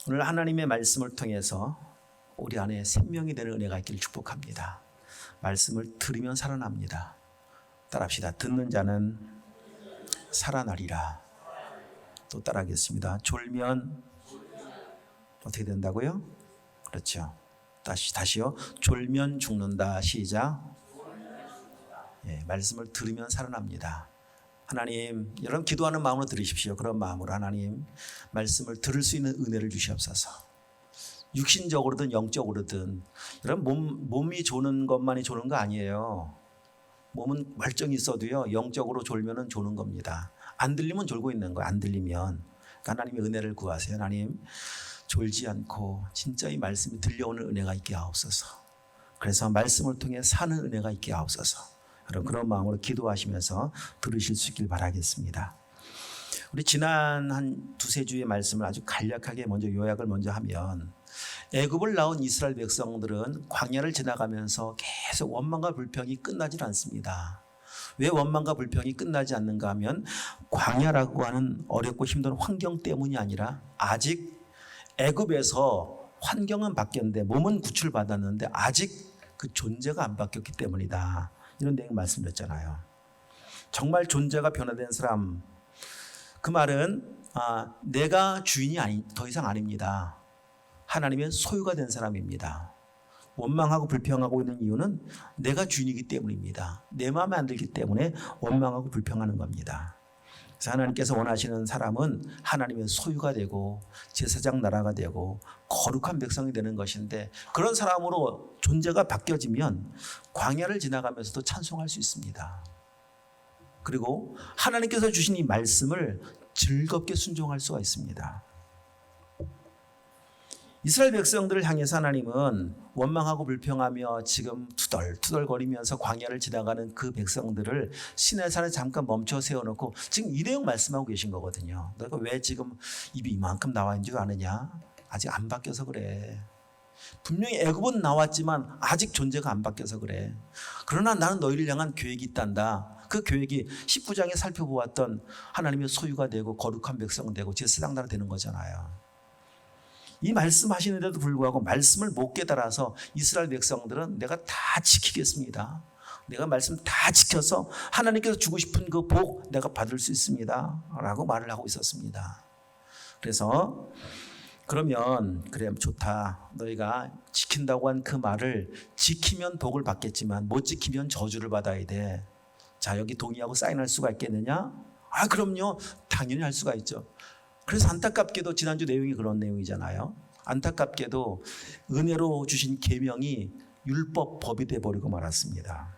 오늘 하나님의 말씀을 통해서 우리 안에 생명이 되는 은혜가 있기를 축복합니다. 말씀을 들으면 살아납니다. 따라합시다. 듣는 자는 살아나리라. 또 따라하겠습니다. 졸면 어떻게 된다고요? 그렇죠. 다시요. 졸면 죽는다. 시작. 말씀을 들으면 살아납니다. 하나님, 여러분 기도하는 마음으로 들으십시오. 그런 마음으로 하나님 말씀을 들을 수 있는 은혜를 주시옵소서. 육신적으로든 영적으로든 여러분 몸이 조는 것만이 조는 거 아니에요. 몸은 멀쩡히 있어도요 영적으로 졸면은 조는 겁니다. 안 들리면 졸고 있는 거예요. 안 들리면. 그러니까 하나님의 은혜를 구하세요. 하나님 졸지 않고 진짜 이 말씀이 들려오는 은혜가 있게 하옵소서. 그래서 말씀을 통해 사는 은혜가 있게 하옵소서. 여러분 그런 마음으로 기도하시면서 들으실 수 있길 바라겠습니다. 우리 지난 한 두세 주의 말씀을 아주 간략하게 먼저 요약을 먼저 하면 애굽을 나온 이스라엘 백성들은 광야를 지나가면서 계속 원망과 불평이 끝나질 않습니다. 왜 원망과 불평이 끝나지 않는가 하면 광야라고 하는 어렵고 힘든 환경 때문이 아니라 아직 애굽에서 환경은 바뀌었는데 몸은 구출받았는데 아직 그 존재가 안 바뀌었기 때문이다. 이런 내용 말씀드렸잖아요. 정말 존재가 변화된 사람, 그 말은 내가 주인이 더 이상 아닙니다. 하나님의 소유가 된 사람입니다. 원망하고 불평하고 있는 이유는 내가 주인이기 때문입니다. 내 마음에 안 들기 때문에 원망하고 불평하는 겁니다. 그래서 하나님께서 원하시는 사람은 하나님의 소유가 되고 제사장 나라가 되고 거룩한 백성이 되는 것인데 그런 사람으로 존재가 바뀌어지면 광야를 지나가면서도 찬송할 수 있습니다. 그리고 하나님께서 주신 이 말씀을 즐겁게 순종할 수가 있습니다. 이스라엘 백성들을 향해서 하나님은 원망하고 불평하며 지금 투덜투덜거리면서 광야를 지나가는 그 백성들을 시내산에 잠깐 멈춰 세워놓고 지금 이 내용 말씀하고 계신 거거든요. 너가 왜 지금 입이 이만큼 나와 있는 줄 아느냐? 아직 안 바뀌어서 그래. 분명히 애굽은 나왔지만 아직 존재가 안 바뀌어서 그래. 그러나 나는 너희를 향한 계획이 있단다. 그 계획이 19장에 살펴보았던 하나님의 소유가 되고 거룩한 백성 되고 제사장 나라 되는 거잖아요. 이 말씀하시는데도 불구하고 말씀을 못 깨달아서 이스라엘 백성들은 내가 다 지키겠습니다. 내가 말씀 다 지켜서 하나님께서 주고 싶은 그 복 내가 받을 수 있습니다. 라고 말을 하고 있었습니다. 그래서 그러면 그래 좋다. 너희가 지킨다고 한 그 말을 지키면 복을 받겠지만 못 지키면 저주를 받아야 돼. 자, 여기 동의하고 사인할 수가 있겠느냐? 그럼요. 당연히 할 수가 있죠. 그래서 안타깝게도 지난주 내용이 그런 내용이잖아요. 안타깝게도 은혜로 주신 계명이 율법 법이 돼버리고 말았습니다.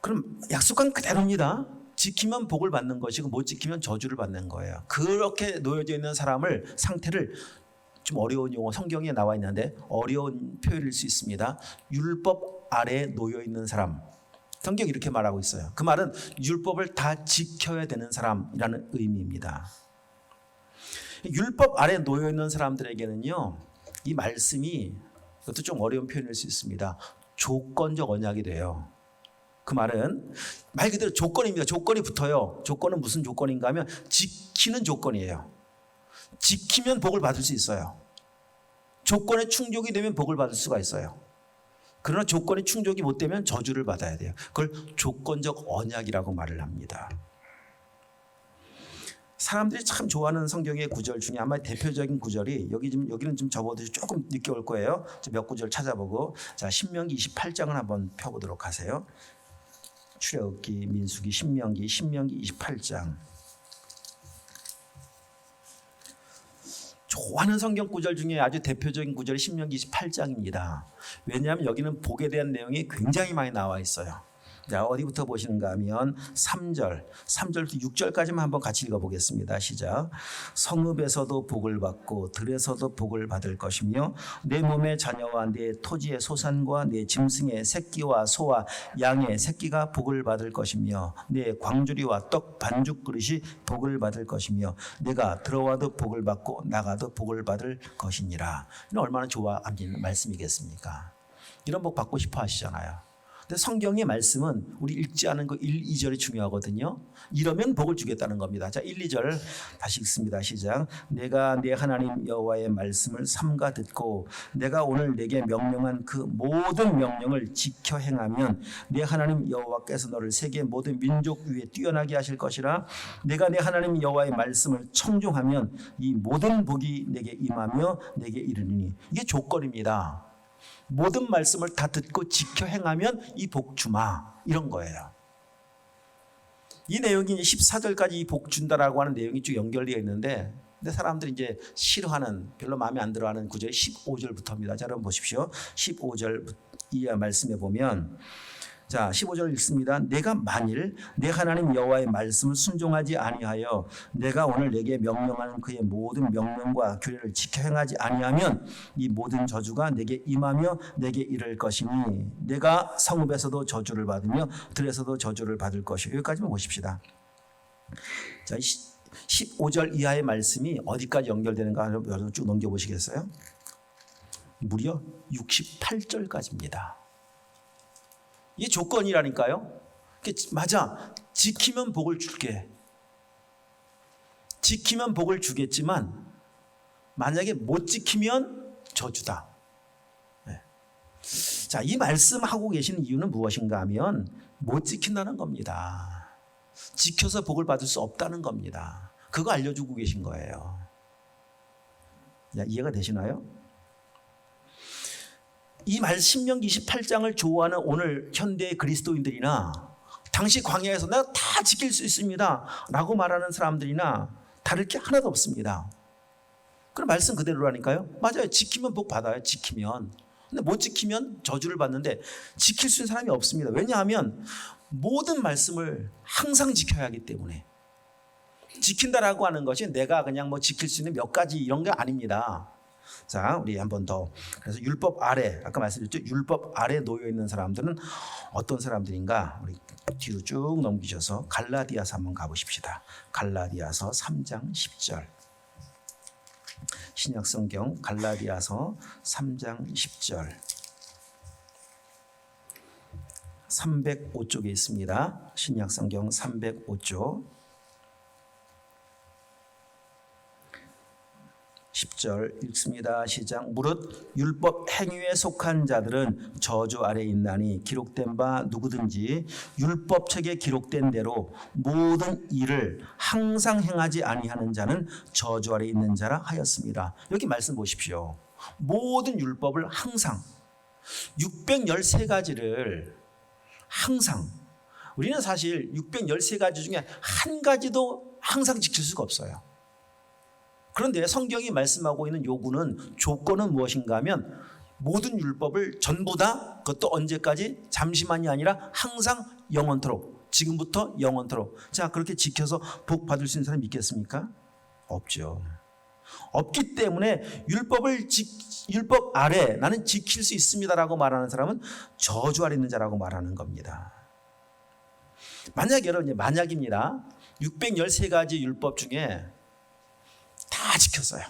그럼 약속한 그대로입니다. 지키면 복을 받는 것이고 못 지키면 저주를 받는 거예요. 그렇게 놓여져 있는 사람을 상태를 좀 어려운 용어 성경에 나와 있는데 어려운 표현일 수 있습니다. 율법 아래에 놓여 있는 사람. 성경이 이렇게 말하고 있어요. 그 말은 율법을 다 지켜야 되는 사람이라는 의미입니다. 율법 아래에 놓여 있는 사람들에게는요, 이 말씀이 이것도 좀 어려운 표현일 수 있습니다. 조건적 언약이 돼요. 그 말은 말 그대로 조건입니다. 조건이 붙어요. 조건은 무슨 조건인가 하면 지키는 조건이에요. 지키면 복을 받을 수 있어요. 조건에 충족이 되면 복을 받을 수가 있어요. 그러나 조건이 충족이 못 되면 저주를 받아야 돼요. 그걸 조건적 언약이라고 말을 합니다. 사람들이 참 좋아하는 성경의 구절 중에 아마 대표적인 구절이 여기는 좀 접어도 조금 늦게 올 거예요. 몇 구절 찾아보고 자 신명기 28장을 한번 펴보도록 하세요. 출애굽기, 민수기, 신명기 28장. 좋아하는 성경 구절 중에 아주 대표적인 구절이 신명기 28장입니다. 왜냐하면 여기는 복에 대한 내용이 굉장히 많이 나와 있어요. 자, 어디부터 보시는가 하면 3절부터 6절까지만 한번 같이 읽어보겠습니다. 시작. 성읍에서도 복을 받고 들에서도 복을 받을 것이며 내 몸의 자녀와 내 토지의 소산과 내 짐승의 새끼와 소와 양의 새끼가 복을 받을 것이며 내 광주리와 떡 반죽 그릇이 복을 받을 것이며 내가 들어와도 복을 받고 나가도 복을 받을 것이니라. 이는 얼마나 좋아하는 말씀이겠습니까? 이런 복 받고 싶어 하시잖아요. 근데 성경의 말씀은 우리 읽지 않은 그 1, 2절이 중요하거든요. 이러면 복을 주겠다는 겁니다. 자, 1, 2절 다시 읽습니다. 시작. 내가 내 하나님 여호와의 말씀을 삼가 듣고 내가 오늘 내게 명령한 그 모든 명령을 지켜 행하면 내 하나님 여호와께서 너를 세계 모든 민족 위에 뛰어나게 하실 것이라. 내가 내 하나님 여호와의 말씀을 청종하면 이 모든 복이 내게 임하며 내게 이르리니. 이게 조건입니다. 모든 말씀을 다 듣고 지켜 행하면 이 복 주마, 이런 거예요. 이 내용이 이제 14절까지 이 복 준다라고 하는 내용이 쭉 연결되어 있는데, 근데 사람들이 이제 싫어하는, 별로 마음에 안 들어하는 구절이 15절부터입니다. 자, 여러분 보십시오. 15절 이 말씀에 보면, 자, 15절 읽습니다. 내가 만일 내 하나님 여호와의 말씀을 순종하지 아니하여 내가 오늘 내게 명령하는 그의 모든 명령과 규례를 지켜 행하지 아니하면 이 모든 저주가 내게 임하며 내게 이를 것이니 내가 성읍에서도 저주를 받으며 들에서도 저주를 받을 것이요. 여기까지만 보십시다. 자, 15절 이하의 말씀이 어디까지 연결되는가 여러분 쭉 넘겨보시겠어요? 무려 68절까지입니다. 이게 조건이라니까요. 맞아. 지키면 복을 줄게. 지키면 복을 주겠지만 만약에 못 지키면 저주다. 네. 자, 이 말씀하고 계시는 이유는 무엇인가 하면 못 지킨다는 겁니다. 지켜서 복을 받을 수 없다는 겁니다. 그거 알려주고 계신 거예요. 야, 이해가 되시나요? 이 말 신명기 28장을 좋아하는 오늘 현대의 그리스도인들이나 당시 광야에서 내가 다 지킬 수 있습니다 라고 말하는 사람들이나 다를 게 하나도 없습니다. 그럼 말씀 그대로라니까요. 맞아요. 지키면 복 받아요. 지키면. 근데 못 지키면 저주를 받는데 지킬 수 있는 사람이 없습니다. 왜냐하면 모든 말씀을 항상 지켜야 하기 때문에. 지킨다라고 하는 것이 내가 그냥 뭐 지킬 수 있는 몇 가지 이런 게 아닙니다. 자, 우리 한 번 더. 그래서 율법 아래, 아까 말씀드렸죠. 율법 아래 놓여 있는 사람들은 어떤 사람들인가? 우리 뒤로 쭉 넘기셔서 갈라디아서 한번 가보십시다. 갈라디아서 3장 10절. 신약성경 갈라디아서 3장 10절. 305쪽에 있습니다. 신약성경 305쪽. 10절 읽습니다. 시작. 무릇 율법 행위에 속한 자들은 저주 아래 있나니 기록된 바 누구든지 율법책에 기록된 대로 모든 일을 항상 행하지 아니하는 자는 저주 아래 있는 자라 하였습니다. 여기 말씀 보십시오. 모든 율법을 항상 613가지를 항상, 우리는 사실 613가지 중에 한 가지도 항상 지킬 수가 없어요. 그런데 성경이 말씀하고 있는 요구는, 조건은 무엇인가 하면 모든 율법을 전부 다, 그것도 언제까지? 잠시만이 아니라 항상 영원토록, 지금부터 영원토록. 자, 그렇게 지켜서 복 받을 수 있는 사람이 있겠습니까? 없죠. 없기 때문에 율법 아래 나는 지킬 수 있습니다라고 말하는 사람은 저주 아래 있는 자라고 말하는 겁니다. 만약 여러분, 만약입니다. 613가지 율법 중에 다 지켰어요.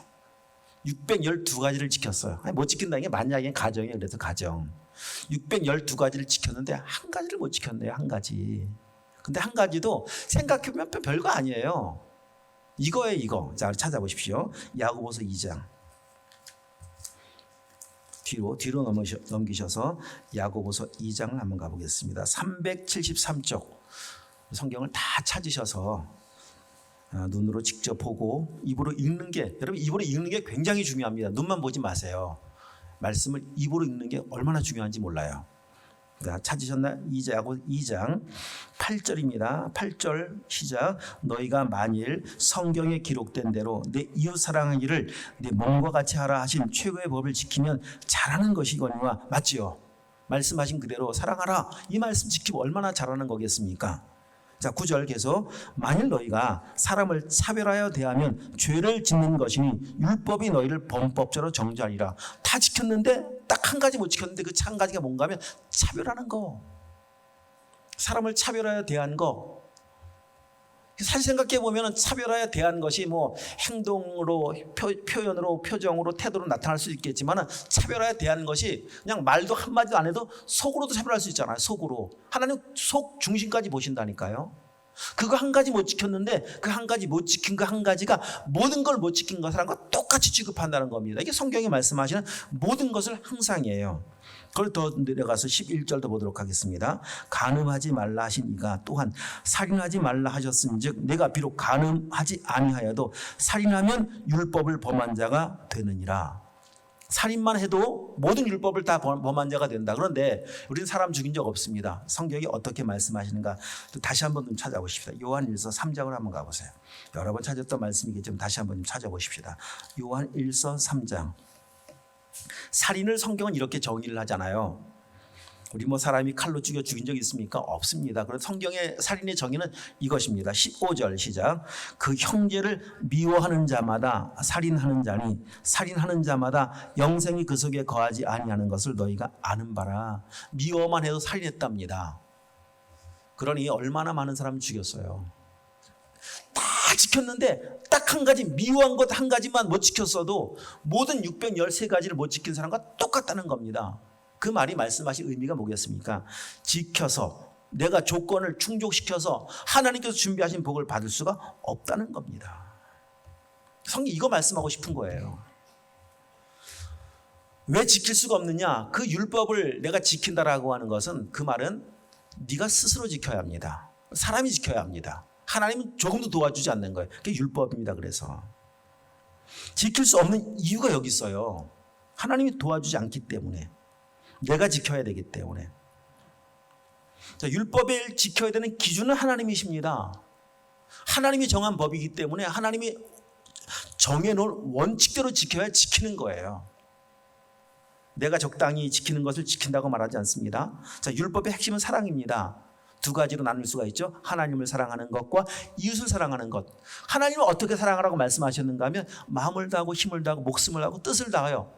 612가지를 지켰어요. 아니, 못 지킨다는 게 만약에 가정이에요. 그래서 가정. 612가지를 지켰는데 한 가지를 못 지켰네요. 한 가지. 근데 한 가지도 생각해보면 별거 아니에요. 이거예요, 이거. 자, 찾아보십시오. 야고보서 2장. 뒤로 넘기셔서 야고보서 2장을 한번 가보겠습니다. 373쪽. 성경을 다 찾으셔서 눈으로 직접 보고 입으로 읽는 게, 여러분 입으로 읽는 게 굉장히 중요합니다. 눈만 보지 마세요. 말씀을 입으로 읽는 게 얼마나 중요한지 몰라요. 찾으셨나? 야고보서 2장 8절입니다. 8절 시작. 너희가 만일 성경에 기록된 대로 내 이웃 사랑하기를 내 몸과 같이 하라 하신 최고의 법을 지키면 잘하는 것이거니와. 맞지요? 말씀하신 그대로 사랑하라. 이 말씀 지키면 얼마나 잘하는 거겠습니까? 자, 9절 계속. 만일 너희가 사람을 차별하여 대하면 죄를 짓는 것이니 율법이 너희를 범법자로 정죄하리라. 다 지켰는데 딱 한 가지 못 지켰는데 그 한 가지가 뭔가 하면 차별하는 거. 사람을 차별하여 대한 거. 사실 생각해 보면 차별화에 대한 것이 뭐 행동으로, 표현으로, 표정으로, 태도로 나타날 수 있겠지만 차별화에 대한 것이 그냥 말도 한마디도 안 해도 속으로도 차별할 수 있잖아요. 속으로. 하나님 속 중심까지 보신다니까요. 그거 한 가지 못 지켰는데 그 한 가지 못 지킨 그 한 가지가 모든 걸 못 지킨 것 사람과 똑같이 취급한다는 겁니다. 이게 성경이 말씀하시는 모든 것을 항상이에요. 그걸 더 내려가서 11절도 보도록 하겠습니다. 간음하지 말라 하신 이가 또한 살인하지 말라 하셨은즉 내가 비록 간음하지 아니하여도 살인하면 율법을 범한 자가 되느니라. 살인만 해도 모든 율법을 다 범한 자가 된다. 그런데 우리는 사람 죽인 적 없습니다. 성경이 어떻게 말씀하시는가 다시 한번 좀 찾아보십시다. 요한일서 3장을 한번 가보세요. 여러 번 찾았던 말씀이겠지만 다시 한번 좀 찾아보십시다. 요한일서 3장. 살인을 성경은 이렇게 정의를 하잖아요. 우리 뭐 사람이 칼로 죽여 죽인 적 있습니까? 없습니다. 그래서 성경의 살인의 정의는 이것입니다. 15절 시작. 그 형제를 미워하는 자마다 살인하는 자니 살인하는 자마다 영생이 그 속에 거하지 아니하는 것을 너희가 아는 바라. 미워만 해도 살인했답니다. 그러니 얼마나 많은 사람을 죽였어요. 다 지켰는데 딱 한 가지 미워한 것 한 가지만 못 지켰어도 모든 613가지를 못 지킨 사람과 똑같다는 겁니다. 그 말이 말씀하신 의미가 뭐겠습니까? 지켜서 내가 조건을 충족시켜서 하나님께서 준비하신 복을 받을 수가 없다는 겁니다. 성경이 이거 말씀하고 싶은 거예요. 왜 지킬 수가 없느냐? 그 율법을 내가 지킨다라고 하는 것은 그 말은 네가 스스로 지켜야 합니다. 사람이 지켜야 합니다. 하나님은 조금도 도와주지 않는 거예요. 그게 율법입니다. 그래서 지킬 수 없는 이유가 여기 있어요. 하나님이 도와주지 않기 때문에. 내가 지켜야 되기 때문에. 자, 율법을 지켜야 되는 기준은 하나님이십니다. 하나님이 정한 법이기 때문에 하나님이 정해놓은 원칙대로 지켜야 지키는 거예요. 내가 적당히 지키는 것을 지킨다고 말하지 않습니다. 자, 율법의 핵심은 사랑입니다. 두 가지로 나눌 수가 있죠. 하나님을 사랑하는 것과 이웃을 사랑하는 것. 하나님을 어떻게 사랑하라고 말씀하셨는가 하면 마음을 다하고 힘을 다하고 목숨을 다하고 뜻을 다하여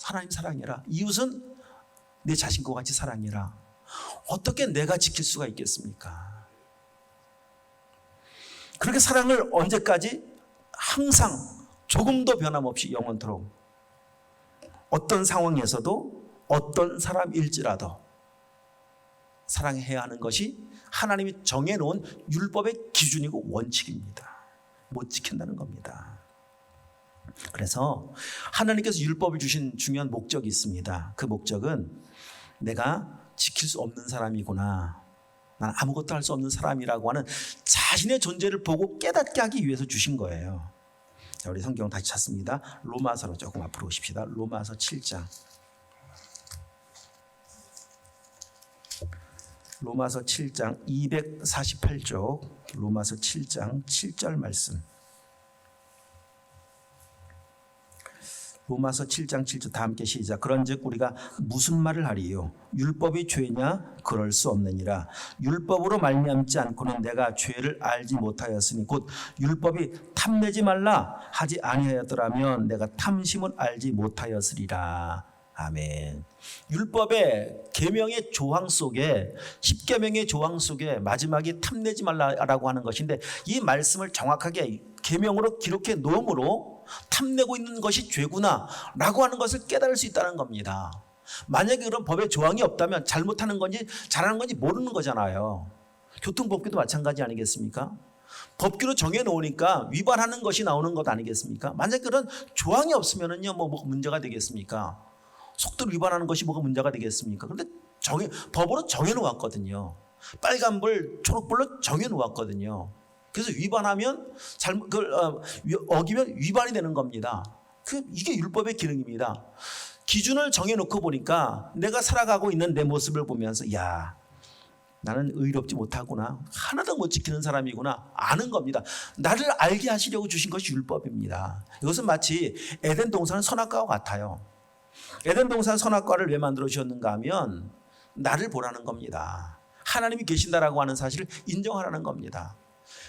하나님 사랑해라. 이웃은 내 자신과 같이 사랑해라. 어떻게 내가 지킬 수가 있겠습니까? 그렇게 사랑을 언제까지? 항상 조금도 변함없이 영원토록 어떤 상황에서도 어떤 사람일지라도 사랑해야 하는 것이 하나님이 정해놓은 율법의 기준이고 원칙입니다. 못 지킨다는 겁니다. 그래서 하나님께서 율법을 주신 중요한 목적이 있습니다. 그 목적은 내가 지킬 수 없는 사람이구나, 난 아무것도 할 수 없는 사람이라고 하는 자신의 존재를 보고 깨닫게 하기 위해서 주신 거예요. 자, 우리 성경 다시 찾습니다. 로마서로 조금 앞으로 오십시다. 로마서 7장. 로마서 7장 248쪽. 로마서 7장 7절 말씀. 로마서 7장 7절 다 함께 시작. 그런즉 우리가 무슨 말을 하리요? 율법이 죄냐? 그럴 수 없느니라. 율법으로 말미암지 않고는 내가 죄를 알지 못하였으니 곧 율법이 탐내지 말라 하지 아니하였더라면 내가 탐심을 알지 못하였으리라. 아멘. 율법의 계명의 조항 속에 10계명의 조항 속에 마지막이 탐내지 말라라고 하는 것인데 이 말씀을 정확하게 계명으로 기록해 놓음으로 탐내고 있는 것이 죄구나 라고 하는 것을 깨달을 수 있다는 겁니다. 만약에 그런 법의 조항이 없다면 잘못하는 건지 잘하는 건지 모르는 거잖아요. 교통법규도 마찬가지 아니겠습니까? 법규로 정해놓으니까 위반하는 것이 나오는 것 아니겠습니까? 만약에 그런 조항이 없으면은요, 뭐가 문제가 되겠습니까? 속도를 위반하는 것이 뭐가 문제가 되겠습니까? 그런데 법으로 정해놓았거든요. 빨간불, 초록불로 정해놓았거든요. 그래서 위반하면 어기면 위반이 되는 겁니다. 이게 율법의 기능입니다. 기준을 정해놓고 보니까 내가 살아가고 있는 내 모습을 보면서 야, 나는 의롭지 못하구나. 하나도 못 지키는 사람이구나. 아는 겁니다. 나를 알게 하시려고 주신 것이 율법입니다. 이것은 마치 에덴 동산 선악과와 같아요. 에덴 동산 선악과를 왜 만들어 주셨는가 하면 나를 보라는 겁니다. 하나님이 계신다라고 하는 사실을 인정하라는 겁니다.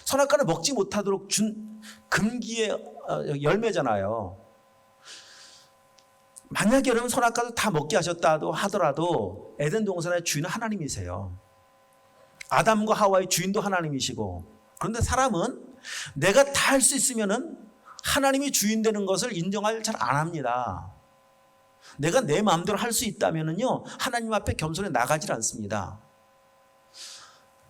선악과를 먹지 못하도록 준 금기의 열매잖아요. 만약에 여러분 선악과도 다 먹게 하셨다도 하더라도 에덴 동산의 주인은 하나님이세요. 아담과 하와의 주인도 하나님이시고 그런데 사람은 내가 다 할 수 있으면은 하나님이 주인 되는 것을 인정을 잘 안 합니다. 내가 내 마음대로 할 수 있다면은요, 하나님 앞에 겸손히 나가질 않습니다.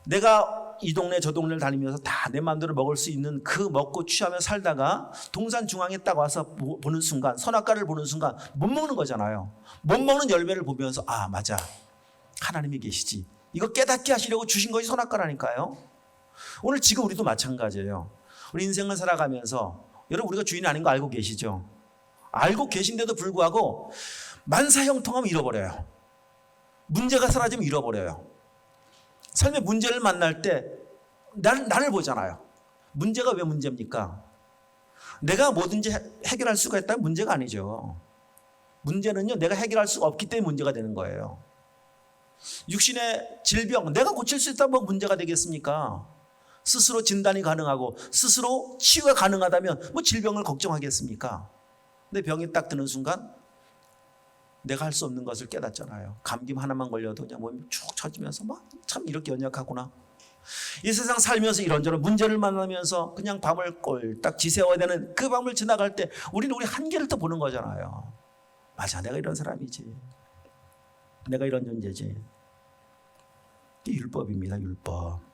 내가 이 동네 저 동네를 다니면서 다 내 마음대로 먹을 수 있는 그 먹고 취하며 살다가 동산 중앙에 딱 와서 보는 순간, 선악과를 보는 순간 못 먹는 거잖아요. 못 먹는 열매를 보면서 아 맞아, 하나님이 계시지. 이거 깨닫게 하시려고 주신 것이 선악과라니까요. 오늘 지금 우리도 마찬가지예요. 우리 인생을 살아가면서 여러분 우리가 주인이 아닌 거 알고 계시죠? 알고 계신데도 불구하고 만사형통하면 잃어버려요. 문제가 사라지면 잃어버려요. 삶의 문제를 만날 때 나를 보잖아요. 문제가 왜 문제입니까? 내가 뭐든지 해결할 수가 있다면 문제가 아니죠. 문제는요, 내가 해결할 수가 없기 때문에 문제가 되는 거예요. 육신의 질병, 내가 고칠 수 있다면 뭐 문제가 되겠습니까? 스스로 진단이 가능하고 스스로 치유가 가능하다면 뭐 질병을 걱정하겠습니까? 근데 병이 딱 드는 순간 내가 할 수 없는 것을 깨닫잖아요. 감기 하나만 걸려도 그냥 몸이 축 처지면서 막 참 이렇게 연약하구나. 이 세상 살면서 이런저런 문제를 만나면서 그냥 밤을 꼴딱 지새워야 되는 그 밤을 지나갈 때 우리는 우리 한계를 또 보는 거잖아요. 맞아, 내가 이런 사람이지. 내가 이런 존재지. 이게 율법입니다. 율법.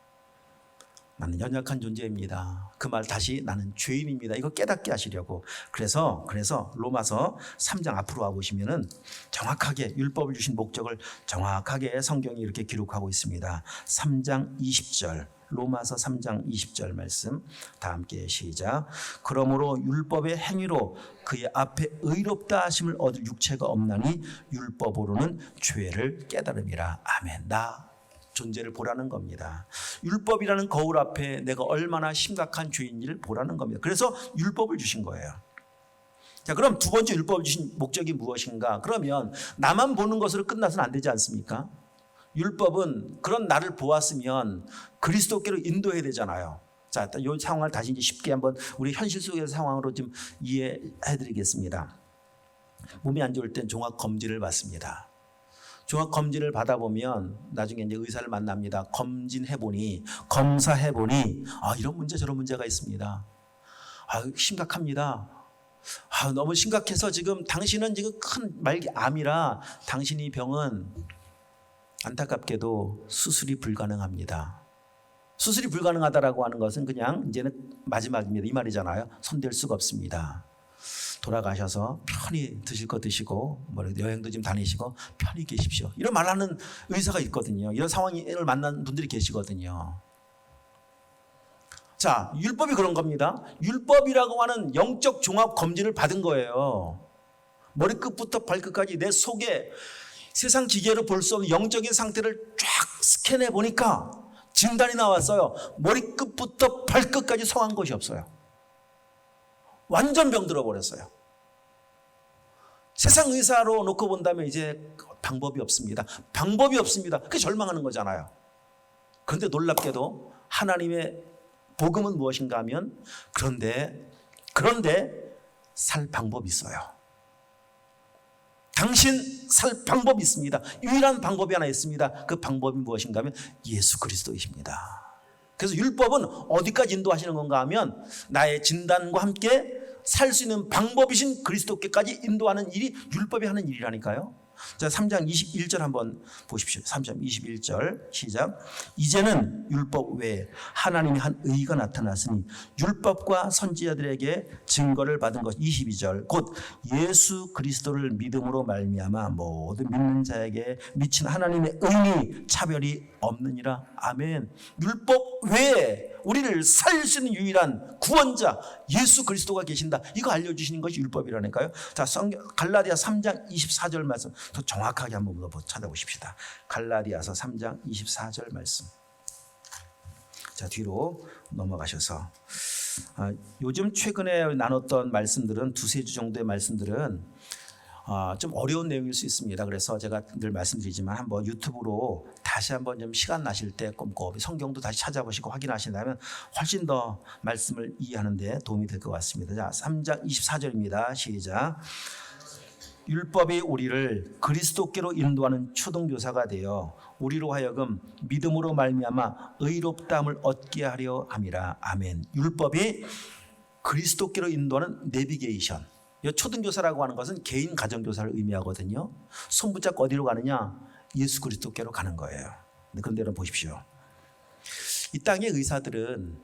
나는 연약한 존재입니다. 그 말 다시 나는 죄인입니다. 이거 깨닫게 하시려고. 그래서 로마서 3장 앞으로 와보시면은 정확하게 율법을 주신 목적을 정확하게 성경이 이렇게 기록하고 있습니다. 3장 20절, 로마서 3장 20절 말씀 다 함께 시작. 그러므로 율법의 행위로 그의 앞에 의롭다 하심을 얻을 육체가 없나니 율법으로는 죄를 깨달음이라. 아멘. 나 존재를 보라는 겁니다. 율법이라는 거울 앞에 내가 얼마나 심각한 죄인지를 보라는 겁니다. 그래서 율법을 주신 거예요. 자, 그럼 두 번째 율법을 주신 목적이 무엇인가? 그러면 나만 보는 것으로 끝나서는 안 되지 않습니까? 율법은 그런 나를 보았으면 그리스도께로 인도해야 되잖아요. 자, 이 상황을 다시 이제 쉽게 한번 우리 현실 속의 상황으로 좀 이해해 드리겠습니다. 몸이 안 좋을 땐 종합 검진을 받습니다. 종합 검진을 받아보면 나중에 이제 의사를 만납니다. 검사해보니 이런 문제 저런 문제가 있습니다. 심각합니다. 너무 심각해서 지금 당신은 지금 큰 말기 암이라 당신이 병은 안타깝게도 수술이 불가능합니다. 수술이 불가능하다라고 하는 것은 그냥 이제는 마지막입니다. 이 말이잖아요. 손댈 수가 없습니다. 돌아가셔서 편히 드실 거 드시고 여행도 좀 다니시고 편히 계십시오. 이런 말하는 의사가 있거든요. 이런 상황을 만난 분들이 계시거든요. 자, 율법이 그런 겁니다. 율법이라고 하는 영적 종합 검진을 받은 거예요. 머리끝부터 발끝까지 내 속에 세상 기계로 볼 수 없는 영적인 상태를 쫙 스캔해 보니까 진단이 나왔어요. 머리끝부터 발끝까지 성한 것이 없어요. 완전 병들어 버렸어요. 세상 의사로 놓고 본다면 이제 방법이 없습니다. 방법이 없습니다. 그게 절망하는 거잖아요. 그런데 놀랍게도 하나님의 복음은 무엇인가 하면 그런데 살 방법이 있어요. 당신 살 방법이 있습니다. 유일한 방법이 하나 있습니다. 그 방법이 무엇인가 하면 예수 그리스도이십니다. 그래서 율법은 어디까지 인도하시는 건가 하면 나의 진단과 함께 살 수 있는 방법이신 그리스도께까지 인도하는 일이 율법이 하는 일이라니까요. 자, 3장 21절 한번 보십시오. 3장 21절 시작. 이제는 율법 외에 하나님이 한 의가 나타났으니 율법과 선지자들에게 증거를 받은 것. 22절 곧 예수 그리스도를 믿음으로 말미암아 모든 믿는 자에게 미친 하나님의 의니 차별이 없느니라. 아멘. 율법 외에 우리를 살릴 수 있는 유일한 구원자 예수 그리스도가 계신다. 이거 알려주시는 것이 율법이라니까요. 자, 갈라디아 3장 24절 말씀 더 정확하게 한번 더 찾아보십시다. 갈라디아서 3장 24절 말씀. 자, 뒤로 넘어가셔서 요즘 최근에 나눴던 말씀들은 두세 주 정도의 말씀들은 좀 어려운 내용일 수 있습니다. 그래서 제가 늘 말씀드리지만 한번 유튜브로 다시 한번 좀 시간 나실 때 꼼꼼히 성경도 다시 찾아보시고 확인하신다면 훨씬 더 말씀을 이해하는 데 도움이 될 것 같습니다. 자, 3장 24절입니다. 시작. 율법이 우리를 그리스도께로 인도하는 초등교사가 되어 우리로 하여금 믿음으로 말미암아 의롭다함을 얻게 하려 함이라. 아멘. 율법이 그리스도께로 인도하는 내비게이션. 이 초등교사라고 하는 것은 개인 가정교사를 의미하거든요. 손 붙잡고 어디로 가느냐? 예수 그리스도께로 가는 거예요. 그런데 여러분 보십시오. 이 땅의 의사들은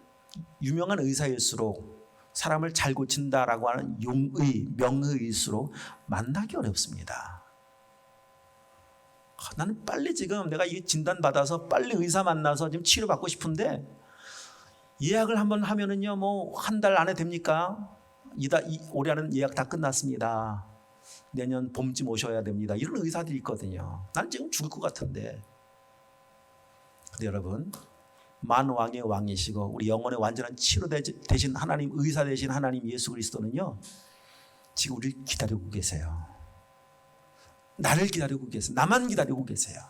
유명한 의사일수록 사람을 잘 고친다라고 하는 용의, 명의일수록 만나기 어렵습니다. 나는 빨리 지금 내가 이 진단받아서 빨리 의사 만나서 지금 치료받고 싶은데 예약을 한번 하면은요, 뭐 한 달 안에 됩니까? 올해 안은 예약 다 끝났습니다. 내년 봄쯤 오셔야 됩니다. 이런 의사들이 있거든요. 나는 지금 죽을 것 같은데. 근데 여러분, 만왕의 왕이시고 우리 영혼의 완전한 치료 되신 하나님, 의사 되신 하나님 예수 그리스도는요, 지금 우리를 기다리고 계세요. 나를 기다리고 계세요. 나만 기다리고 계세요.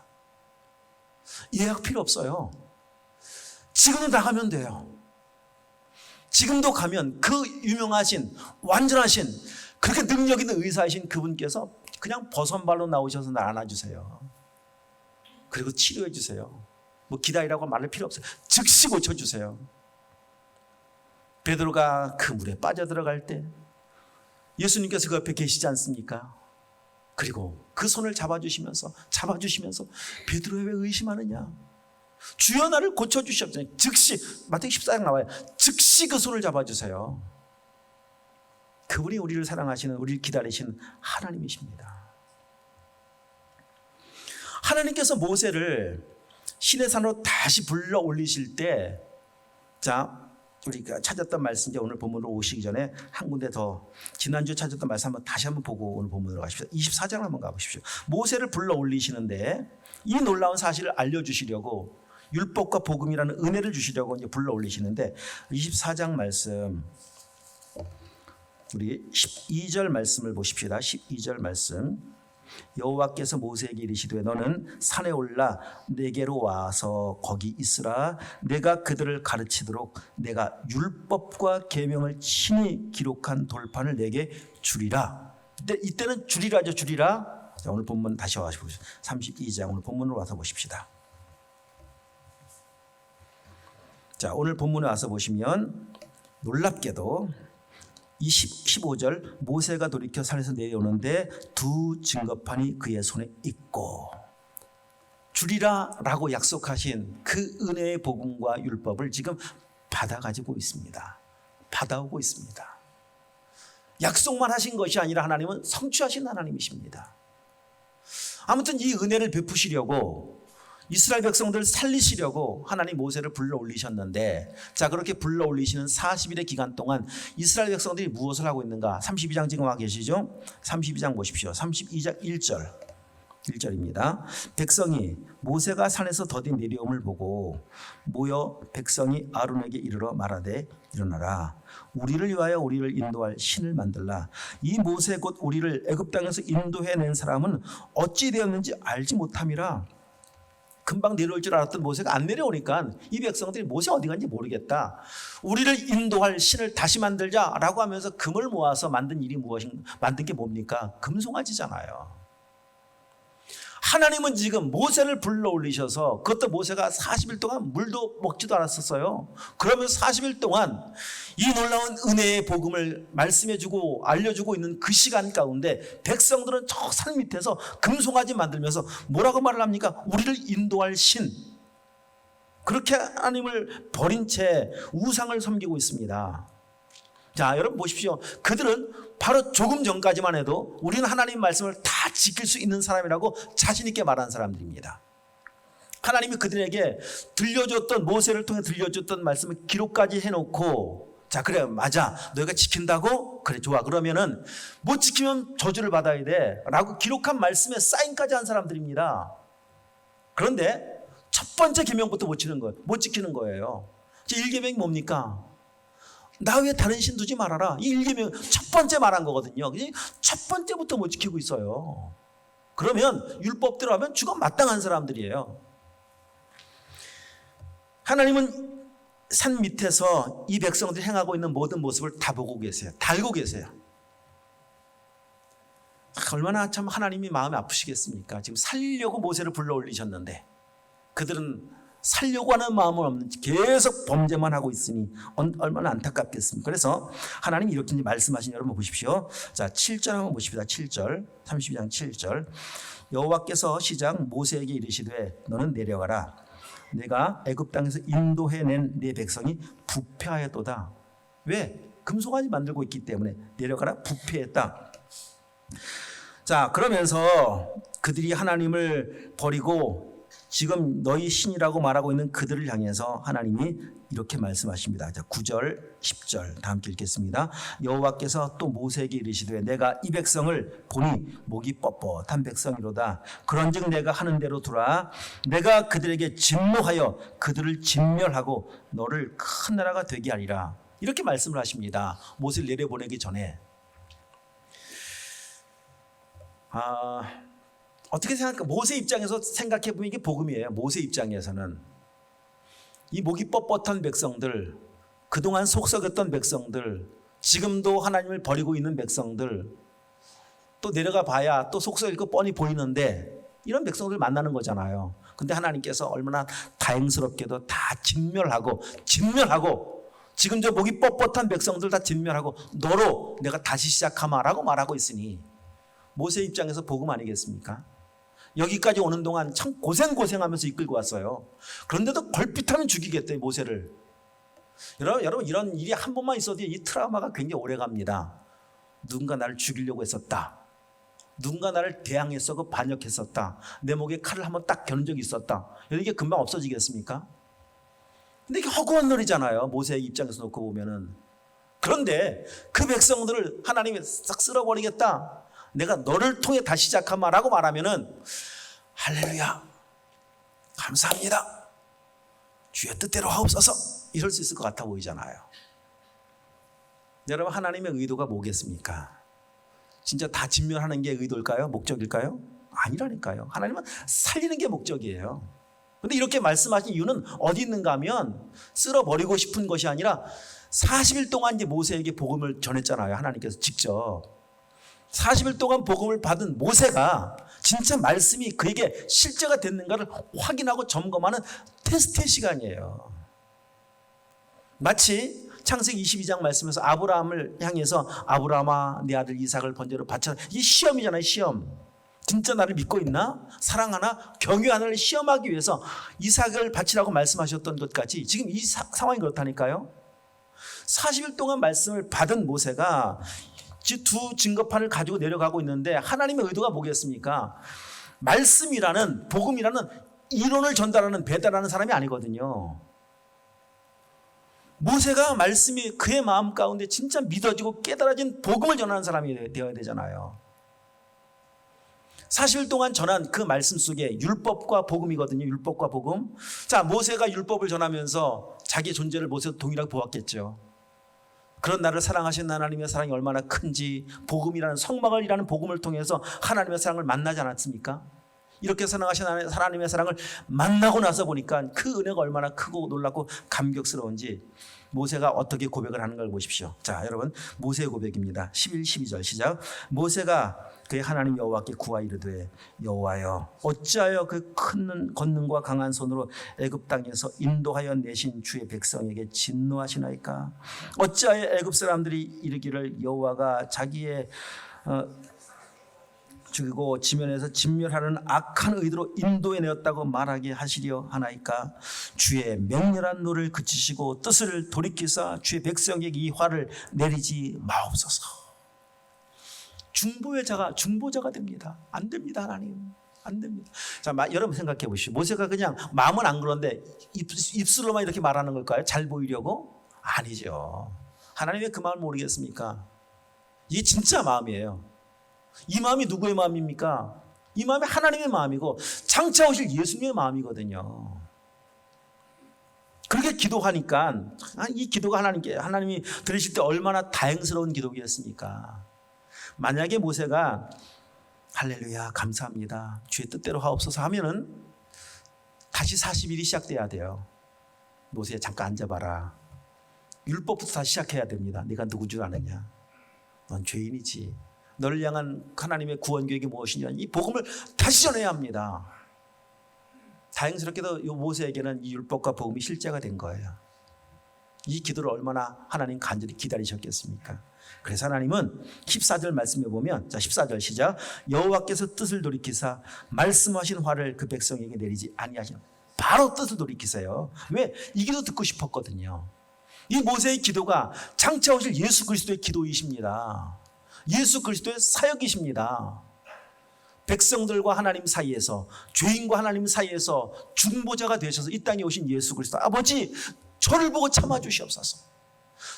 예약 필요 없어요. 지금도 나가면 돼요. 지금도 가면 그 유명하신 완전하신 그렇게 능력 있는 의사이신 그분께서 그냥 버선발로 나오셔서 날 안아주세요. 그리고 치료해 주세요. 뭐 기다리라고 말할 필요 없어요. 즉시 고쳐주세요. 베드로가 그 물에 빠져들어갈 때 예수님께서 그 옆에 계시지 않습니까? 그리고 그 손을 잡아주시면서 베드로야 왜 의심하느냐? 주여 나를 고쳐주시옵소서. 즉시, 마태복음 14장 나와요. 즉시 그 손을 잡아주세요. 그분이 우리를 사랑하시는, 우리를 기다리시는 하나님이십니다. 하나님께서 모세를 시내산으로 다시 불러 올리실 때, 자, 우리가 찾았던 말씀, 이제 오늘 본문으로 오시기 전에 한 군데 더, 지난주에 찾았던 말씀 한번 다시 한번 보고 오늘 본문으로 가십시오. 24장 한번 가보십시오. 모세를 불러 올리시는데 이 놀라운 사실을 알려주시려고 율법과 복음이라는 은혜를 주시려고 이제 불러 올리시는데 24장 말씀, 우리 12절 말씀을 보십시다. 12절 말씀. 여호와께서 모세에게 이르시되 너는 산에 올라 내게로 와서 거기 있으라. 내가 그들을 가르치도록 내가 율법과 계명을 친히 기록한 돌판을 내게 주리라. 이때는 주리라죠. 주리라. 자, 오늘 본문 다시 와서 보십시오. 32장 오늘 본문으로 와서 보십시다. 자, 오늘 본문에 와서 보시면 놀랍게도 15절 모세가 돌이켜 산에서 내려오는데 두 증거판이 그의 손에 있고, 주리라 라고 약속하신 그 은혜의 복음과 율법을 지금 받아가지고 있습니다. 받아오고 있습니다. 약속만 하신 것이 아니라 하나님은 성취하신 하나님이십니다. 아무튼 이 은혜를 베푸시려고 이스라엘 백성들을 살리시려고 하나님 모세를 불러 올리셨는데, 자, 그렇게 불러 올리시는 40일의 기간 동안 이스라엘 백성들이 무엇을 하고 있는가? 32장 지금 와 계시죠? 32장 보십시오. 32장 1절입니다. 백성이 모세가 산에서 더디 내려옴을 보고 모여 백성이 아론에게 이르러 말하되 일어나라. 우리를 위하여 우리를 인도할 신을 만들라. 이 모세 곧 우리를 애굽 땅에서 인도해낸 사람은 어찌 되었는지 알지 못함이라. 금방 내려올 줄 알았던 모세가 안 내려오니까 이 백성들이 모세 어디 간지 모르겠다. 우리를 인도할 신을 다시 만들자라고 하면서 금을 모아서 만든 일이 만든 게 뭡니까? 금송아지잖아요. 하나님은 지금 모세를 불러 올리셔서, 그것도 모세가 40일 동안 물도 먹지도 않았었어요. 그러면서 40일 동안 이 놀라운 은혜의 복음을 말씀해주고 알려주고 있는 그 시간 가운데 백성들은 저 산 밑에서 금송아지 만들면서 뭐라고 말을 합니까? 우리를 인도할 신. 그렇게 하나님을 버린 채 우상을 섬기고 있습니다. 자, 여러분 보십시오. 그들은 바로 조금 전까지만 해도 우리는 하나님 말씀을 다 지킬 수 있는 사람이라고 자신 있게 말한 사람들입니다. 하나님이 그들에게 들려줬던, 모세를 통해 들려줬던 말씀을 기록까지 해놓고, 자, 그래, 맞아, 너희가 지킨다고? 그래, 좋아, 그러면은 못 지키면 저주를 받아야 돼 라고 기록한 말씀에 사인까지 한 사람들입니다. 그런데 첫 번째 계명부터 못 지키는 거예요. 1계명이 뭡니까? 나 외에 다른 신 두지 말아라. 이 1계명 첫 번째 말한 거거든요. 첫 번째부터 못 지키고 있어요. 그러면 율법대로 하면 죽어 마땅한 사람들이에요. 하나님은 산 밑에서 이 백성들이 행하고 있는 모든 모습을 다 보고 계세요. 다 알고 계세요. 얼마나 참 하나님이 마음이 아프시겠습니까? 지금 살리려고 모세를 불러 올리셨는데 그들은 살려고 하는 마음은 없는지 계속 범죄만 하고 있으니 얼마나 안타깝겠습니까? 그래서 하나님 이렇게 말씀하신 여러분 보십시오. 자, 7절 한번 보십시다. 7절 32장 7절 여호와께서 시작 모세에게 이르시되 너는 내려가라. 내가 애굽 땅에서 인도해낸 네 백성이 부패하였도다. 왜? 금송아지 만들고 있기 때문에 내려가라. 부패했다. 자, 그러면서 그들이 하나님을 버리고 지금 너희 신이라고 말하고 있는 그들을 향해서 하나님이 이렇게 말씀하십니다. 자, 9절 10절 다 함께 읽겠습니다. 여호와께서 또 모세에게 이르시되 내가 이 백성을 보니 목이 뻣뻣한 백성이로다. 그런즉 내가 하는 대로 두라. 내가 그들에게 진노하여 그들을 진멸하고 너를 큰 나라가 되게 하리라. 이렇게 말씀을 하십니다. 모세를 내려보내기 전에. 어떻게 생각할까? 모세 입장에서 생각해 보면 이게 복음이에요. 모세 입장에서는 이 목이 뻣뻣한 백성들, 그동안 속썩였던 백성들, 지금도 하나님을 버리고 있는 백성들, 또 내려가 봐야 또 속썩일 거 뻔히 보이는데 이런 백성들 만나는 거잖아요. 근데 하나님께서 얼마나 다행스럽게도 다 진멸하고 지금 저 목이 뻣뻣한 백성들 다 진멸하고 너로 내가 다시 시작하마라고 말하고 있으니 모세 입장에서 복음 아니겠습니까? 여기까지 오는 동안 참 고생하면서 이끌고 왔어요. 그런데도 걸핏하면 죽이겠대요, 모세를. 여러분 이런 일이 한 번만 있어도 이 트라우마가 굉장히 오래 갑니다. 누군가 나를 죽이려고 했었다. 누군가 나를 대항했었고 반역했었다. 내 목에 칼을 한번 딱 겨눈 적이 있었다. 이게 금방 없어지겠습니까? 근데 이게 허구한 놀이잖아요. 모세의 입장에서 놓고 보면은. 그런데 그 백성들을 하나님이 싹 쓸어버리겠다. 내가 너를 통해 다시 시작하마라고 말하면은 할렐루야 감사합니다 주의 뜻대로 하옵소서 이럴 수 있을 것 같아 보이잖아요. 여러분 하나님의 의도가 뭐겠습니까? 진짜 다 진멸하는 게 의도일까요? 목적일까요? 아니라니까요. 하나님은 살리는 게 목적이에요. 그런데 이렇게 말씀하신 이유는 어디 있는가 하면 쓸어버리고 싶은 것이 아니라 40일 동안 이제 모세에게 복음을 전했잖아요. 하나님께서 직접 40일 동안 복음을 받은 모세가 진짜 말씀이 그에게 실제가 됐는가를 확인하고 점검하는 테스트의 시간이에요. 마치 창세기 22장 말씀에서 아브라함을 향해서 아브라함아 네 아들 이삭을 번제로 바쳐. 이 시험이잖아요. 시험. 진짜 나를 믿고 있나? 사랑하나? 경유하나를 시험하기 위해서 이삭을 바치라고 말씀하셨던 것까지 지금 이 상황이 그렇다니까요. 40일 동안 말씀을 받은 모세가 두 증거판을 가지고 내려가고 있는데 하나님의 의도가 뭐겠습니까? 말씀이라는 복음이라는 이론을 전달하는 배달하는 사람이 아니거든요. 모세가 말씀이 그의 마음 가운데 진짜 믿어지고 깨달아진 복음을 전하는 사람이 되어야 되잖아요. 40일 동안 전한 그 말씀 속에 율법과 복음이거든요. 율법과 복음. 자, 모세가 율법을 전하면서 자기의 존재를 모세도 동일하게 보았겠죠. 그런 나를 사랑하신 하나님의 사랑이 얼마나 큰지 복음이라는 성막을이라는 복음을 통해서 하나님의 사랑을 만나지 않았습니까? 이렇게 사랑하신 하나님의 사랑을 만나고 나서 보니까 그 은혜가 얼마나 크고 놀랍고 감격스러운지 모세가 어떻게 고백을 하는 걸 보십시오. 자, 여러분 모세의 고백입니다. 11, 12절 시작. 모세가 그의 하나님 여호와께 구하 이르되 여호와여 어찌하여 그 큰 권능과 강한 손으로 애굽 땅에서 인도하여 내신 주의 백성에게 진노하시나이까? 어찌하여 애굽 사람들이 이르기를 여호와가 자기의 죽이고 지면에서 진멸하는 악한 의도로 인도해내었다고 말하게 하시려 하나이까? 주의 맹렬한 노를 그치시고 뜻을 돌이키사 주의 백성에게 이 화를 내리지 마옵소서. 중보자가 됩니다. 안 됩니다. 하나님 안 됩니다. 자, 여러분 생각해 보시죠. 모세가 그냥 마음은 안 그런데 입술로만 이렇게 말하는 걸까요? 잘 보이려고? 아니죠. 하나님 왜 그 마음을 모르겠습니까? 이게 진짜 마음이에요. 이 마음이 누구의 마음입니까? 이 마음이 하나님의 마음이고 장차 오실 예수님의 마음이거든요. 그렇게 기도하니까 이 기도가 하나님이 들으실 때 얼마나 다행스러운 기도겠습니까? 만약에 모세가 할렐루야 감사합니다 주의 뜻대로 하옵소서 하면은 다시 40일이 시작돼야 돼요. 모세 잠깐 앉아봐라. 율법부터 다시 시작해야 됩니다. 네가 누구 줄 아느냐? 넌 죄인이지. 너를 향한 하나님의 구원 계획이 무엇이냐, 이 복음을 다시 전해야 합니다. 다행스럽게도 이 모세에게는 이 율법과 복음이 실제가 된 거예요. 이 기도를 얼마나 하나님 간절히 기다리셨겠습니까? 그래서 하나님은 14절 말씀해 보면, 자 14절 시작. 여호와께서 뜻을 돌이키사 말씀하신 화를 그 백성에게 내리지 아니하시는, 바로 뜻을 돌이키세요. 왜? 이 기도 듣고 싶었거든요. 이 모세의 기도가 장차 오실 예수 그리스도의 기도이십니다. 예수 그리스도의 사역이십니다. 백성들과 하나님 사이에서, 죄인과 하나님 사이에서 중보자가 되셔서 이 땅에 오신 예수 그리스도, 아버지 저를 보고 참아주시옵소서.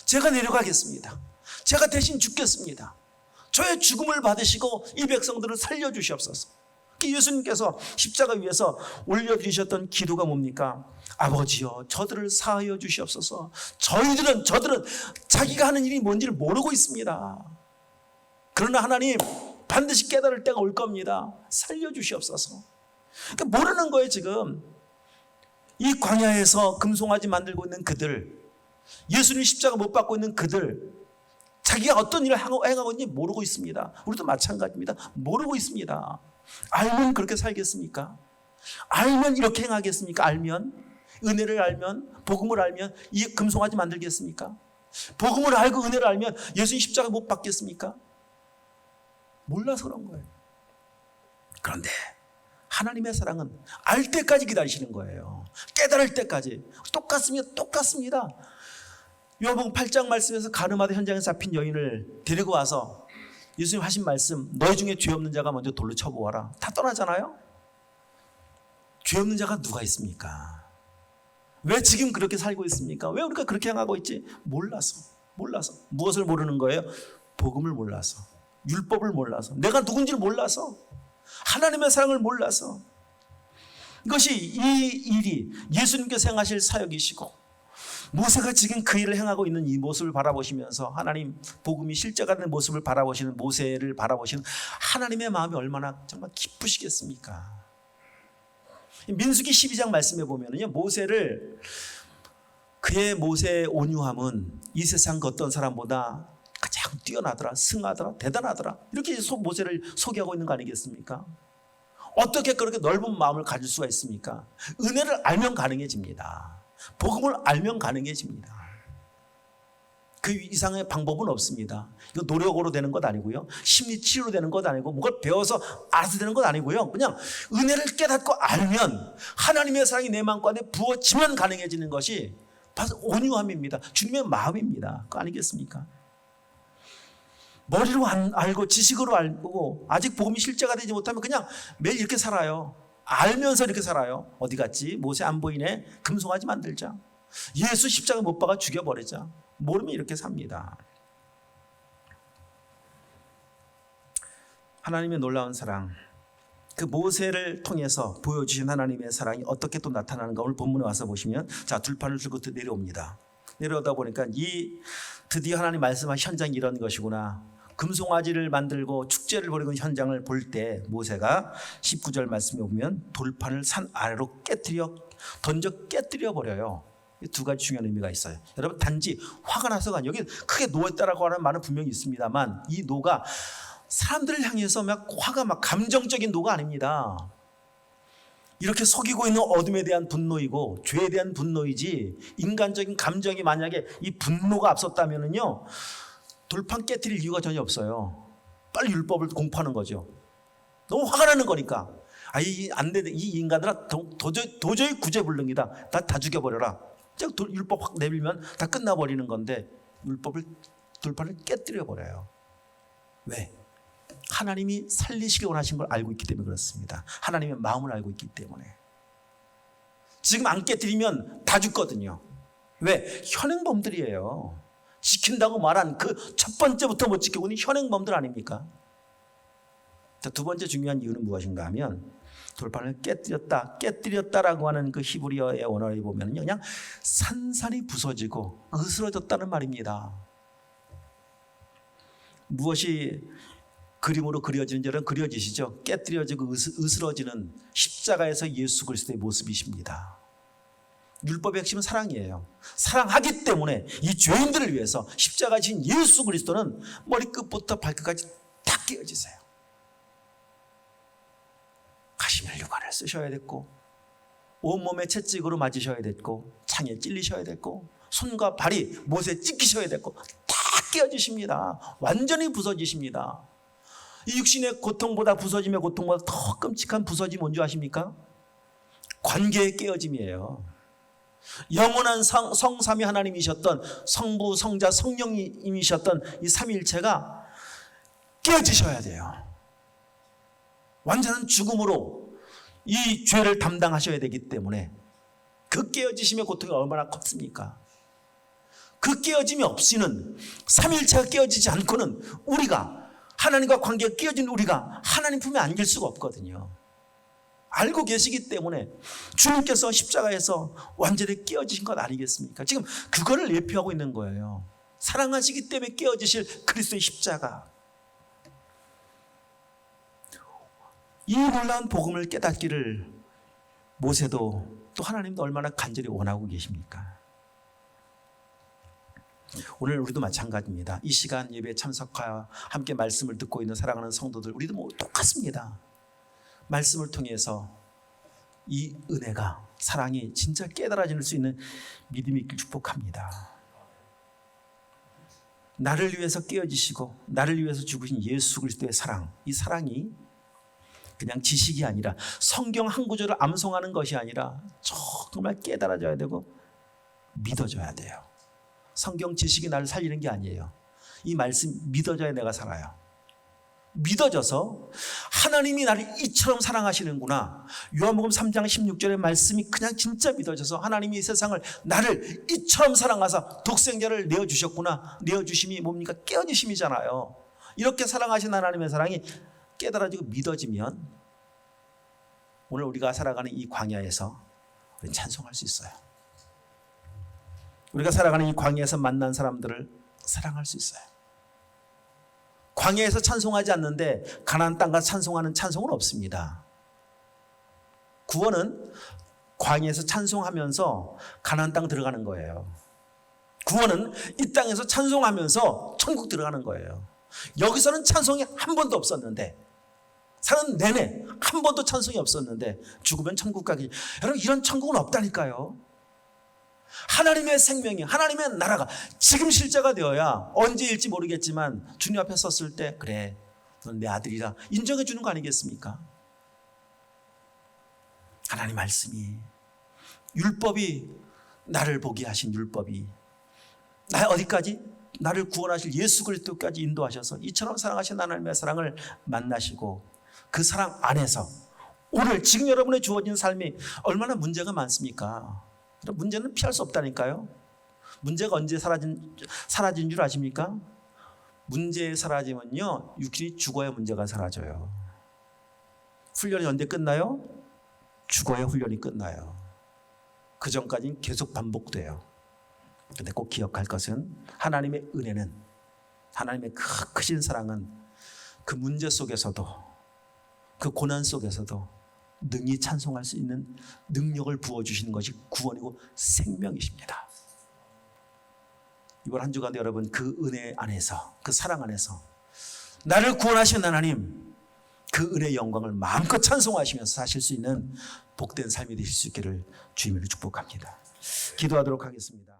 제가 내려가겠습니다. 제가 대신 죽겠습니다. 저의 죽음을 받으시고 이 백성들을 살려주시옵소서. 예수님께서 십자가 위에서 올려드리셨던 기도가 뭡니까? 아버지여 저들을 사하여 주시옵소서. 저들은 자기가 하는 일이 뭔지를 모르고 있습니다. 그러나 하나님 반드시 깨달을 때가 올 겁니다. 살려주시옵소서. 그러니까 모르는 거예요. 지금 이 광야에서 금송아지 만들고 있는 그들, 예수님 십자가 못 받고 있는 그들, 자기가 어떤 일을 행하고 있는지 모르고 있습니다. 우리도 마찬가지입니다. 모르고 있습니다. 알면 그렇게 살겠습니까? 알면 이렇게 행하겠습니까? 알면, 은혜를 알면, 복음을 알면 이 금송아지 만들겠습니까? 복음을 알고 은혜를 알면 예수님 십자가 못 받겠습니까? 몰라서 그런 거예요. 그런데 하나님의 사랑은 알 때까지 기다리시는 거예요. 깨달을 때까지. 똑같습니다. 요한복음 8장 말씀에서 가늠하다 현장에서 잡힌 여인을 데리고 와서 예수님 하신 말씀, 너희 중에 죄 없는 자가 먼저 돌로 쳐보아라. 다 떠나잖아요. 죄 없는 자가 누가 있습니까? 왜 지금 그렇게 살고 있습니까? 왜 우리가 그렇게 행하고 있지? 몰라서. 무엇을 모르는 거예요? 복음을 몰라서, 율법을 몰라서, 내가 누군지를 몰라서, 하나님의 사랑을 몰라서. 이것이 이 일이 예수님께서 행하실 사역이시고, 모세가 지금 그 일을 행하고 있는 이 모습을 바라보시면서 하나님 복음이 실제가 된 모습을 바라보시는, 모세를 바라보시는 하나님의 마음이 얼마나 정말 기쁘시겠습니까? 민수기 12장 말씀해 보면요, 모세를, 그의 모세의 온유함은 이 세상 그 어떤 사람보다 가장 뛰어나더라, 승하더라, 대단하더라, 이렇게 모세를 소개하고 있는 거 아니겠습니까? 어떻게 그렇게 넓은 마음을 가질 수가 있습니까? 은혜를 알면 가능해집니다. 복음을 알면 가능해집니다. 그 이상의 방법은 없습니다. 이거 노력으로 되는 것 아니고요, 심리치료로 되는 것 아니고, 뭔가 배워서 알아서 되는 것 아니고요, 그냥 은혜를 깨닫고 알면, 하나님의 사랑이 내 마음 가운데 부어지면 가능해지는 것이 바로 온유함입니다. 주님의 마음입니다. 그거 아니겠습니까? 머리로 알고 지식으로 알고 아직 복음이 실제가 되지 못하면 그냥 매일 이렇게 살아요. 알면서 이렇게 살아요. 어디 갔지? 모세 안 보이네. 금송아지 만들자. 예수 십자가 못 박아 죽여버리자. 모르면 이렇게 삽니다. 하나님의 놀라운 사랑, 그 모세를 통해서 보여주신 하나님의 사랑이 어떻게 또 나타나는가 오늘 본문에 와서 보시면, 자 들판을 들고 내려옵니다. 내려오다 보니까 드디어 하나님 말씀하신 현장이 이런 것이구나. 금송아지를 만들고 축제를 벌이는 현장을 볼 때 모세가 19절 말씀에 보면 돌판을 산 아래로 깨뜨려 버려요. 두 가지 중요한 의미가 있어요. 여러분, 단지 화가 나서가 아니에요. 여기 크게 노했다라고 하는 말은 분명히 있습니다만, 이 노가 사람들을 향해서 막 화가 막 감정적인 노가 아닙니다. 이렇게 속이고 있는 어둠에 대한 분노이고 죄에 대한 분노이지, 인간적인 감정이 만약에 이 분노가 앞섰다면은요, 돌판 깨트릴 이유가 전혀 없어요. 빨리 율법을 공포하는 거죠. 너무 화가 나는 거니까. 안 돼. 이 인간들아 도저히 구제불능이다. 다 죽여버려라. 율법 확 내밀면 다 끝나버리는 건데, 돌판을 깨뜨려 버려요. 왜? 하나님이 살리시기 원하신 걸 알고 있기 때문에 그렇습니다. 하나님의 마음을 알고 있기 때문에. 지금 안 깨뜨리면 다 죽거든요. 왜? 현행범들이에요. 지킨다고 말한 그 첫 번째부터 못 지키고 있는 현행범들 아닙니까? 자, 두 번째 중요한 이유는 무엇인가 하면, 돌판을 깨뜨렸다라고 하는 그 히브리어의 원어를 보면 그냥 산산이 부서지고 으스러졌다는 말입니다. 무엇이 그림으로 그려지는지 여러분 그려지시죠? 깨뜨려지고 으스러지는 십자가에서 예수 그리스도의 모습이십니다. 율법의 핵심은 사랑이에요. 사랑하기 때문에 이 죄인들을 위해서 십자가에 진 예수 그리스도는 머리끝부터 발끝까지 다 깨어지세요. 가시멜 유관을 쓰셔야 됐고, 온몸에 채찍으로 맞으셔야 됐고, 창에 찔리셔야 됐고, 손과 발이 못에 찢기셔야 됐고, 다 깨어지십니다. 완전히 부서지십니다. 이 육신의 고통보다, 부서짐의 고통보다 더 끔찍한 부서짐이 뭔지 아십니까? 관계의 깨어짐이에요. 영원한 성삼위 하나님이셨던 성부, 성자, 성령님이셨던 이 삼위일체가 깨어지셔야 돼요. 완전한 죽음으로 이 죄를 담당하셔야 되기 때문에 그 깨어지심의 고통이 얼마나 컸습니까? 그 깨어짐이 없이는, 삼위일체가 깨어지지 않고는 우리가, 하나님과 관계가 깨어진 우리가 하나님 품에 안길 수가 없거든요. 알고 계시기 때문에 주님께서 십자가에서 완전히 깨어지신 것 아니겠습니까? 지금 그거를 예표하고 있는 거예요. 사랑하시기 때문에 깨어지실 그리스도의 십자가. 이 놀라운 복음을 깨닫기를 모세도 또 하나님도 얼마나 간절히 원하고 계십니까? 오늘 우리도 마찬가지입니다. 이 시간 예배에 참석하여 함께 말씀을 듣고 있는 사랑하는 성도들, 우리도 뭐 똑같습니다. 말씀을 통해서 이 은혜가, 사랑이 진짜 깨달아질 수 있는 믿음이 있길 축복합니다. 나를 위해서 깨어지시고 나를 위해서 죽으신 예수 그리스도의 사랑, 이 사랑이 그냥 지식이 아니라, 성경 한 구절을 암송하는 것이 아니라 정말 깨달아져야 되고 믿어져야 돼요. 성경 지식이 나를 살리는 게 아니에요. 이 말씀 믿어져야 내가 살아요. 믿어져서 하나님이 나를 이처럼 사랑하시는구나. 요한복음 3장 16절의 말씀이 그냥 진짜 믿어져서 하나님이 이 세상을, 나를 이처럼 사랑하사 독생자를 내어주셨구나. 내어주심이 뭡니까? 깨어지심이잖아요. 이렇게 사랑하신 하나님의 사랑이 깨달아지고 믿어지면 오늘 우리가 살아가는 이 광야에서 우리는 찬송할 수 있어요. 우리가 살아가는 이 광야에서 만난 사람들을 사랑할 수 있어요. 광야에서 찬송하지 않는데 가나안 땅 가서 찬송하는 찬송은 없습니다. 구원은 광야에서 찬송하면서 가나안 땅 들어가는 거예요. 구원은 이 땅에서 찬송하면서 천국 들어가는 거예요. 여기서는 찬송이 한 번도 없었는데, 사는 내내 한 번도 찬송이 없었는데 죽으면 천국 가기. 여러분, 이런 천국은 없다니까요. 하나님의 생명이, 하나님의 나라가 지금 실제가 되어야 언제일지 모르겠지만 주님 앞에 섰을 때, 그래, 넌 내 아들이라 인정해 주는 거 아니겠습니까? 하나님 말씀이, 율법이, 나를 보게 하신 율법이 나 어디까지? 나를 구원하실 예수 그리스도까지 인도하셔서 이처럼 사랑하신 하나님의 사랑을 만나시고 그 사랑 안에서 오늘 지금 여러분의 주어진 삶이 얼마나 문제가 많습니까? 문제는 피할 수 없다니까요. 문제가 언제 사라진 줄 아십니까? 문제 사라지면요, 육신이 죽어야 문제가 사라져요. 훈련이 언제 끝나요? 죽어야 훈련이 끝나요. 그 전까지는 계속 반복돼요. 근데 꼭 기억할 것은, 하나님의 은혜는, 하나님의 크신 사랑은 그 문제 속에서도, 그 고난 속에서도 능히 찬송할 수 있는 능력을 부어주시는 것이 구원이고 생명이십니다. 이번 한 주간 여러분, 그 은혜 안에서, 그 사랑 안에서 나를 구원하신 하나님, 그 은혜의 영광을 마음껏 찬송하시면서 사실 수 있는 복된 삶이 되실 수 있기를 주님으로 축복합니다. 기도하도록 하겠습니다.